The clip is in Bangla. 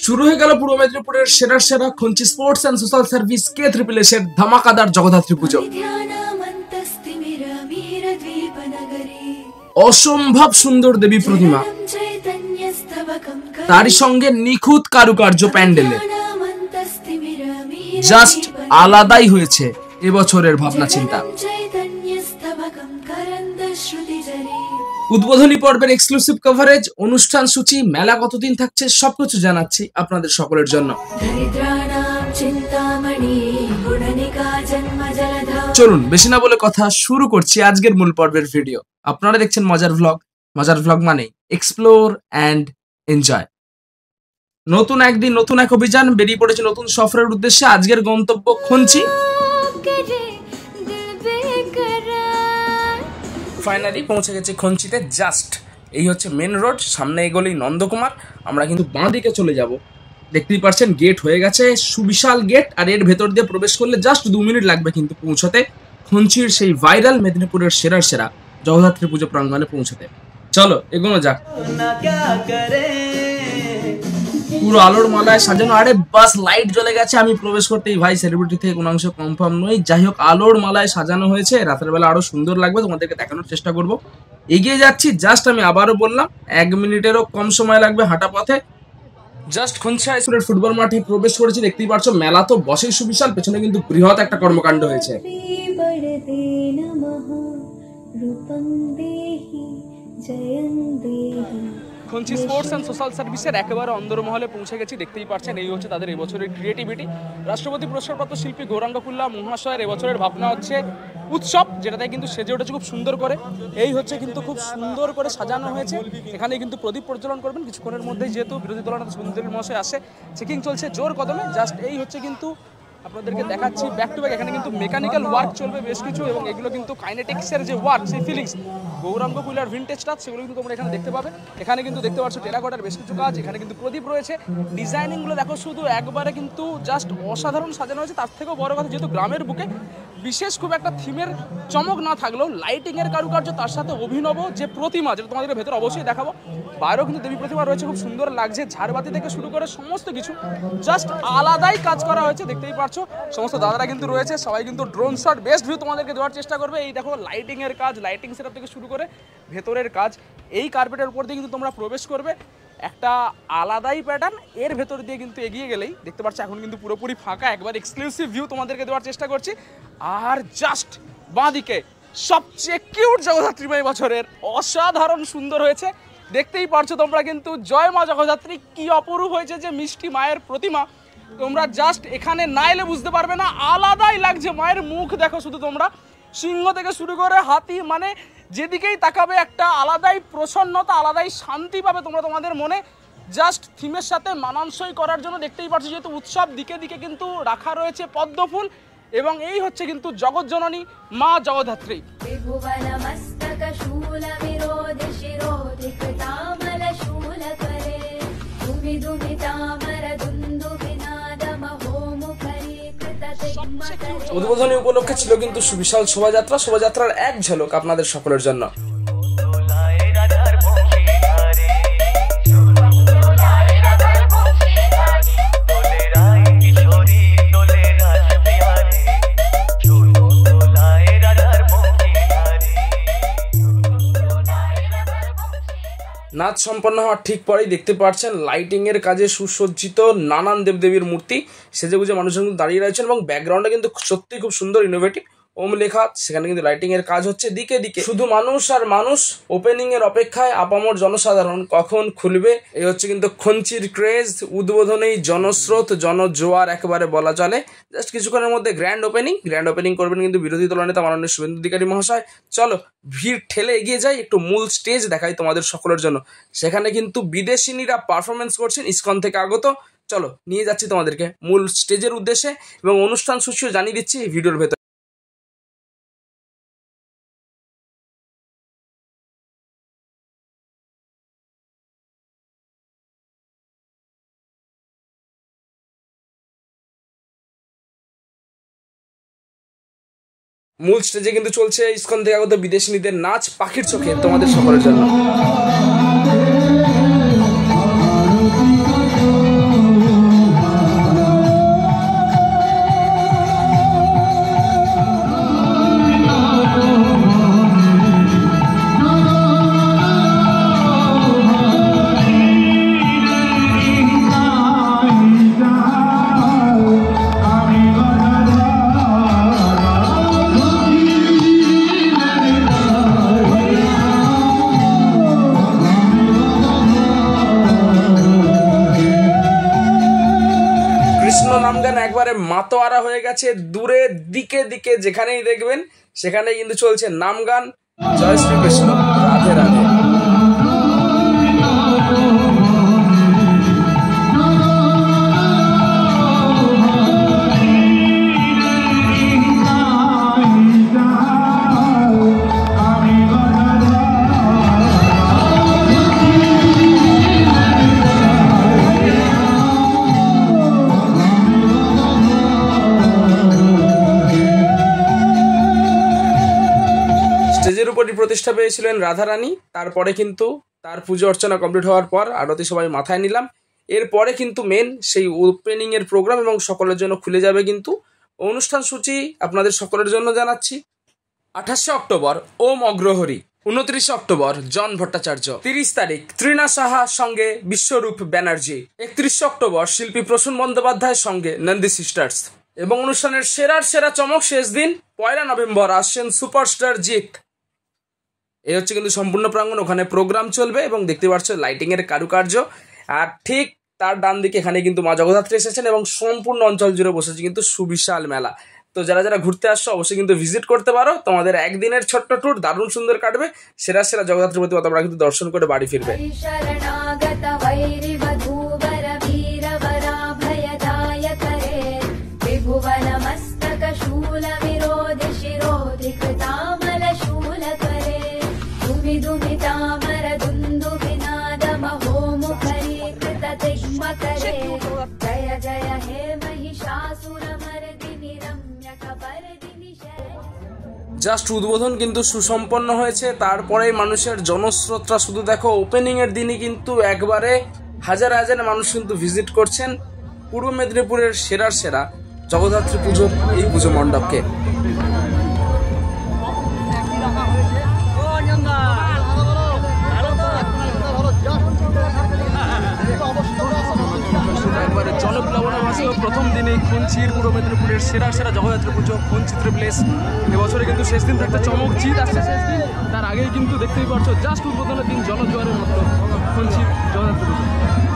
শুরু হয়ে গেল পূর্ব মেদিনীপুরের সেরা সেরা Khanchi sports and social service K-SSS এর ধামাকাদার জগদ্ধাত্রী পুজো। অসম্ভব সুন্দর দেবী প্রতিমা, তারই সঙ্গে নিখুঁত কারুকার্য প্যান্ডেলে, জাস্ট আলাদাই হয়েছে এবছরের ভাবনা চিন্তা। উদ্বোধনী পর্বের এক্সক্লুসিভ কভারেজ, অনুষ্ঠান সূচি, মেলা কতদিন থাকছে সবকিছু জানাচ্ছি আপনাদের সকলের জন্য। চলুন বেশি না বলে কথা শুরু করছি আজকের মূল পর্বের ভিডিও। আপনারা দেখছেন মজার ভ্লগ। মজার ভ্লগ মানে এক্সপ্লোর অ্যান্ড এনজয়। নতুন একদিন নতুন এক অভিযান, বেরিয়ে পড়েছে নতুন সফরের উদ্দেশ্যে। আজকের গন্তব্য খঞ্চি। ফাইনালি পৌঁছে গেছে খঞ্চিতে। জাস্ট এই হচ্ছে মেন রোড, সামনে এগোলেই নন্দকুমার। আমরা কিন্তু বাঁ দিকে চলে যাব। দেখতেই পাচ্ছেন গেট হয়ে গেছে, সুবিশাল গেট। আর এর ভেতর দিয়ে প্রবেশ করলে জাস্ট 2 মিনিট লাগবে কিন্তু পৌঁছাতে খঞ্চির সেই ভাইরাল মেদিনীপুরের সেরার সেরা জগদ্ধাত্রী পুজো প্রাঙ্গণে পৌঁছাতে। চলো এগোনো যাক। পুরো আলোর মালায় সাজানো। আরে বাস লাইট জ্বলে গেছে। আমি প্রবেশ করতেই ভাই সেলিব্রিটি থেকে কোনো অংশ কনফার্ম নই। যাই হোক, আলোর মালায় সাজানো হয়েছে। রাতের বেলা আরো সুন্দর লাগবে, তোমাদেরকে দেখানোর চেষ্টা করব। এগিয়ে যাচ্ছি। জাস্ট আমি আবারও বললাম 1 মিনিটেরও কম সময় লাগবে হাঁটা পথে। জাস্ট খঞ্চি হাই স্কুলের ফুটবল মাঠে প্রবেশ করেছি। দেখতেই পাচ্ছ মেলা তো বসেই সুবিশাল, পেছনে কিন্তু বৃহৎ একটা কর্মকাণ্ড হয়েছে। খঞ্চি স্পোর্টস অ্যান্ড সোশ্যাল সার্ভিসের একেবারে অন্দরমহলে পৌঁছে গেছি। দেখতেই পাচ্ছেন এই হচ্ছে তাদের এবছরের ক্রিয়েটিভিটি। রাষ্ট্রপতি পুরস্কারপ্রাপ্ত শিল্পী গৌরাঙ্গ কুল্লা মহাশয়ের এবছরের ভাবনা হচ্ছে উৎসব, যেটাতে কিন্তু সেজে উঠেছে খুব সুন্দর করে। এই হচ্ছে কিন্তু খুব সুন্দর করে সাজানো হয়েছে। এখানে কিন্তু প্রদীপ প্রজ্বলন করবেন কিছুক্ষণের মধ্যেই, যেহেতু বিরোধী দলনেতা সুন্দরী মহাশয় আসে। চেকিং চলছে জোর কদমে। জাস্ট এই হচ্ছে কিন্তু আপনাদেরকে দেখাচ্ছি ব্যাক টু ব্যাক। এখানে কিন্তু মেকানিক্যাল ওয়ার্ক চলবে বেশ কিছু, এবং এগুলো কিন্তু কাইনেটিক্সের যে ওয়ার্ক, সেই ফিলিংস গৌরাঙ্গ কুইলার ভিনটেজ টাচ, সেগুলো কিন্তু তোমরা এখানে দেখতে পাবে। এখানে কিন্তু দেখতে পাচ্ছ টেরাকোটার বেশ কিছু কাজ। এখানে কিন্তু প্রদীপ রয়েছে। ডিজাইনিংগুলো দেখো শুধু একবারে কিন্তু জাস্ট অসাধারণ সাজানো হয়েছে। তার থেকেও বড় কথা, যেহেতু গ্রামের বুকে বিশেষ খুব একটা থিমের চমক না থাকলেও লাইটিংয়ের কারুকার্য, তার সাথে অভিনব যে প্রতিমা, যেটা তোমাদের ভেতরে অবশ্যই দেখাবো। বাইরেও কিন্তু দেবী প্রতিমা রয়েছে, খুব সুন্দর লাগছে। ঝাড়বাতি থেকে শুরু করে সমস্ত কিছু জাস্ট আলাদাই কাজ করা হয়েছে। দেখতেই পাচ্ছ সমস্ত দাদারা কিন্তু রয়েছে, সবাই কিন্তু ড্রোন শট বেস্ট ভিউ তোমাদেরকে দেওয়ার চেষ্টা করবে। এই দেখো লাইটিংয়ের কাজ, লাইটিং সেটআপ থেকে শুরু করে ভেতরের কাজ। এই কার্পেটের উপর দিয়ে কিন্তু তোমরা প্রবেশ করবে, একটা আলাদাই প্যাটার্ন। এর ভেতর দিয়ে কিন্তু এগিয়ে গেলেই দেখতে পাচ্ছ এখন কিন্তু পুরোপুরি ফাঁকা। একবার এক্সক্লুসিভ ভিউ তোমাদেরকে দেওয়ার চেষ্টা করছি। আর জাস্ট বাঁদিকে সবচেয়ে কিউট জগদ্ধাত্রী মা বছরের, অসাধারণ সুন্দর হয়েছে। দেখতেই পারছো তোমরা কিন্তু জয় মা জগদ্ধাত্রী, কি অপরূপ হয়েছে যে মিষ্টি মায়ের প্রতিমা। তোমরা জাস্ট এখানে না এলে বুঝতে পারবে না, আলাদাই লাগছে। মায়ের মুখ দেখো শুধু তোমরা, সিংহ থেকে শুরু করে হাতি, মানে যেদিকেই তাকাবে একটা আলাদাই প্রসন্নতা, আলাদাই শান্তি পাবে তোমরা তোমাদের মনে। জাস্ট থিমের সাথে মানানসই করার জন্য দেখতেই পাচ্ছ, যেহেতু উৎসব, দিকে দিকে কিন্তু রাখা রয়েছে পদ্মফুল। এবং এই হচ্ছে কিন্তু জগৎজননী মা জগদ্ধাত্রী। উদ্বোধনী উপলক্ষে ছিল কিন্তু সুবিশাল শোভাযাত্রা। শোভাযাত্রার এক ঝলক আপনাদের সকলের জন্য। নাচ সম্পন্ন হওয়ার ঠিক পরেই দেখতে পাচ্ছেন লাইটিং এর কাজে সুসজ্জিত নানান দেবদেবীর মূর্তি সেজেগুজে মানুষজন কিন্তু দাঁড়িয়ে রয়েছেন, এবং ব্যাকগ্রাউন্ডে কিন্তু সত্যি খুব সুন্দর ইনোভেটিভ ওম লেখা। সেখানে কিন্তু লাইটিং এর কাজ হচ্ছে দিকে দিকে, শুধু মানুষ আর মানুষ। ওপেনিং এর অপেক্ষায় আপামর জনসাধারণ কখন খুলবে। এই হচ্ছে কিন্তু খঞ্চির ক্রেজ। উদ্বোধনেই জনস্রোত, জনজোয়ার একেবারে বলা চলে। জাস্ট কিছুক্ষণের মধ্যে গ্র্যান্ড ওপেনিং করবেন কিন্তু বিরোধী দলনেতা মাননীয় শুভেন্দু অধিকারী মহাশয়। চলো ভিড় ঠেলে এগিয়ে যাই, একটু মূল স্টেজ দেখাই তোমাদের সকলের জন্য। সেখানে কিন্তু বিদেশিনীরা পারফরমেন্স করছেন ইসকন থেকে আগত। চলো নিয়ে যাচ্ছি তোমাদেরকে মূল স্টেজের উদ্দেশ্যে, এবং অনুষ্ঠান সূচিও জানিয়ে দিচ্ছি এই ভিডিওর ভেতর। মূল স্টেজে কিন্তু চলছে ইসকন থেকে আগত বিদেশিনীদের নাচ পাখির চোখে তোমাদের সকলের জন্য। একবারে মাতোয়ারা হয়ে গেছে। দূরে দিকে দিকে যেখানেই দেখবেন সেখানেই কিন্তু চলছে নাম গান, জয় শ্রীকৃষ্ণ, রাধে রাধে। স্টেজের উপরই প্রতিষ্ঠা পেয়েছিলেন রাধারানী। তারপরে কিন্তু তার পুজো অর্চনা কমপ্লিট হওয়ার পর আরতি সবাই মাথায় নিলাম। এরপরে কিন্তু মেন সেই ওপেনিং এর প্রোগ্রাম এবং সকলের জন্য খুলে যাবে কিন্তু অনুষ্ঠান সূচি আপনাদের সকলের জন্য জানাচ্ছি। 28শে অক্টোবর ওম অগ্রহরি, 29 অক্টোবর জন ভট্টাচার্য, 30 তারিখ তৃণা সাহা সঙ্গে বিশ্বরূপ ব্যানার্জি, 31 অক্টোবর শিল্পী প্রসূন বন্দ্যোপাধ্যায়ের সঙ্গে নন্দী সিস্টার্স। এবং অনুষ্ঠানের সেরা চমক শেষ দিন 1 নভেম্বর আসছেন সুপারস্টার জিৎ। এই হচ্ছে কিন্তু সম্পূর্ণ প্রাঙ্গণ, ওখানে প্রোগ্রাম চলবে এবং দেখতে পাচ্ছ লাইটিং এর কারুকার্য। আর ঠিক তার ডান দিকে এখানে কিন্তু মা জগদ্ধাত্রী এসেছেন এবং সম্পূর্ণ অঞ্চল জুড়ে বসেছে কিন্তু সুবিশাল মেলা। তো যারা ঘুরতে আসছো অবশ্যই কিন্তু ভিজিট করতে পারো। তোমাদের একদিনের ছোট্ট ট্যুর দারুণ সুন্দর কাটবে। সেরা জগদ্ধাত্রী প্রতিমা তোমরা কিন্তু দর্শন করে বাড়ি ফিরবে। জাস্ট উদ্বোধন কিন্তু সুসম্পন্ন হয়েছে। তারপরে মানুষের জনস্রোতটা শুধু দেখো, ওপেনিং এর দিনই কিন্তু একবারে হাজার হাজার মানুষ কিন্তু ভিজিট করছেন পূর্ব মেদিনীপুরের সেরা জগদ্ধাত্রী পুজোর এই পুজো মণ্ডপকে। একবারে জনপ্লাবনা ভাসল প্রথম দিনেই খঞ্চির পূর্ব মেদিনীপুরের সেরা জগদ্ধাত্রী পুজো খঞ্চিত্র প্লেস। এবছরে কিন্তু শেষ দিন থাকতে চমক, জিত আসছে শেষ দিন। তার আগেই কিন্তু দেখতেই পাচ্ছ জাস্ট উদ্বোধনের দিন জনজোয়ারের মতো খঞ্চির জগদ্ধাত্রী পুজো।